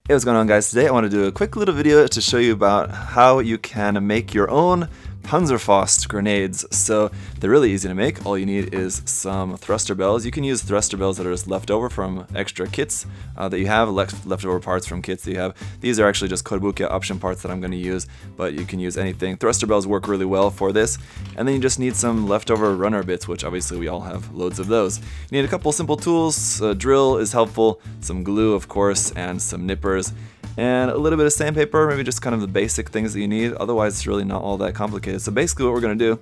Hey, what's going on, guys? Today I want to do a quick little video to show you about how you can make your own Panzerfaust grenades. So they're really easy to make. All you need is some thruster bells. You can use thruster bells that are just left over from extra kits that you have, leftover parts from kits that you have. These are actually just Kotobukiya option parts that I'm going to use, but you can use anything. Thruster bells work really well for this. And then you just need some leftover runner bits, which obviously we all have loads of those. You need a couple simple tools. A drill is helpful, some glue of course, and some nippers. And a little bit of sandpaper, maybe just kind of the basic things that you need. Otherwise, it's really not all that complicated. So basically what we're going to do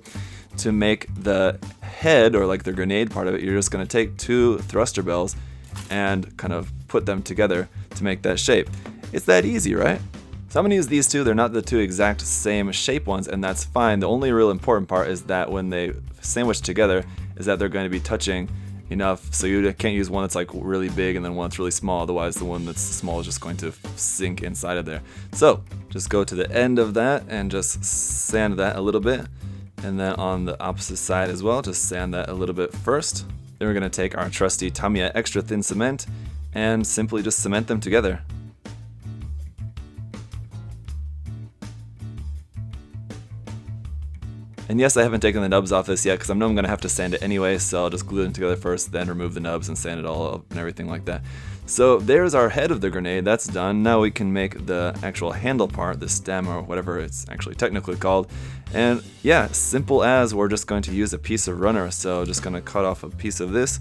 to make the head, or like the grenade part of it, you're just going to take two thruster bells and kind of put them together to make that shape. It's that easy, right? So I'm going to use these two. They're not the two exact same shape ones, and that's fine. The only real important part is that when they sandwich together is that they're going to be touching enough, so you can't use one that's like really big and then one that's really small, otherwise the one that's small is just going to sink inside of there. So just go to the end of that and just sand that a little bit, and then on the opposite side as well, just sand that a little bit first. Then we're going to take our trusty Tamiya extra thin cement and simply just cement them together. And yes, I haven't taken the nubs off this yet because I know I'm going to have to sand it anyway, so I'll just glue them together first, then remove the nubs and sand it all up and everything like that. So there's our head of the grenade, that's done. Now we can make the actual handle part, the stem or whatever it's actually technically called. And yeah, simple as we're just going to use a piece of runner, so just going to cut off a piece of this.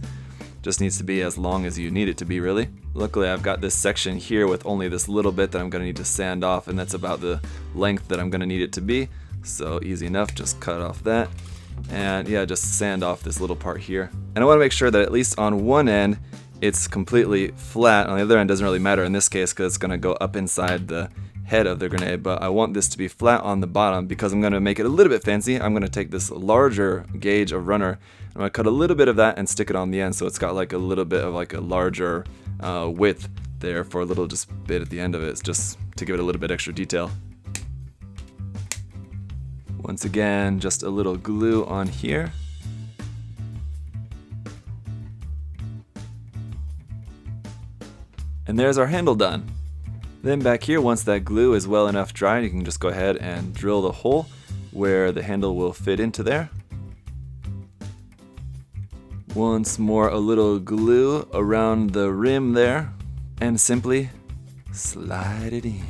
Just needs to be as long as you need it to be, really. Luckily I've got this section here with only this little bit that I'm going to need to sand off, and that's about the length that I'm going to need it to be. So easy enough, just cut off that, and yeah, just sand off this little part here. And I want to make sure that at least on one end it's completely flat. On the other end doesn't really matter in this case because it's going to go up inside the head of the grenade, but I want this to be flat on the bottom because I'm going to make it a little bit fancy. I'm going to take this larger gauge of runner, I'm going to cut a little bit of that and stick it on the end, so it's got like a little bit of like a larger width there for a little just bit at the end of it, just to give it a little bit extra detail. Once again, just a little glue on here. And there's our handle done. Then back here, once that glue is well enough dried, you can just go ahead and drill the hole where the handle will fit into there. Once more, a little glue around the rim there, and simply slide it in.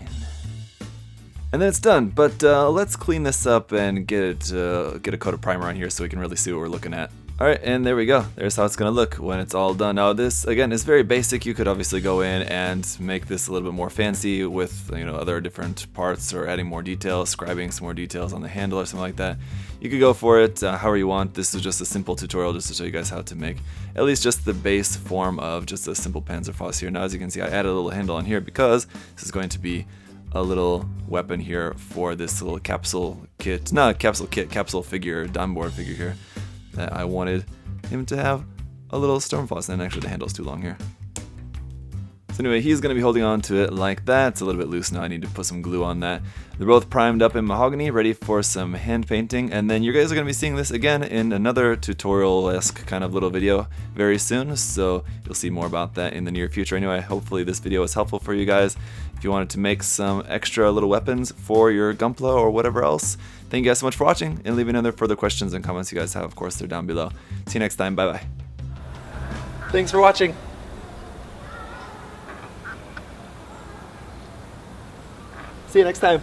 And then it's done, but let's clean this up and get a coat of primer on here so we can really see what we're looking at. Alright, and there we go. There's how it's going to look when it's all done. Now this, again, is very basic. You could obviously go in and make this a little bit more fancy with, you know, other different parts or adding more details, scribing some more details on the handle or something like that. You could go for it however you want. This is just a simple tutorial just to show you guys how to make at least just the base form of just a simple Panzerfaust here. Now as you can see, I added a little handle on here because this is going to be a little weapon here for this little capsule kit, not capsule kit, capsule figure, Danboard figure here, that I wanted him to have a little Sturm Faust, and actually the handle's too long here. So anyway, he's going to be holding on to it like that. It's a little bit loose now, I need to put some glue on that. They're both primed up in mahogany, ready for some hand painting, and then you guys are going to be seeing this again in another tutorial-esque kind of little video very soon, so you'll see more about that in the near future. Anyway, hopefully this video was helpful for you guys. If you wanted to make some extra little weapons for your Gunpla or whatever else, thank you guys so much for watching, and leave any other further questions and comments you guys have, of course, they're down below. See you next time, bye bye. Thanks for watching. See you next time.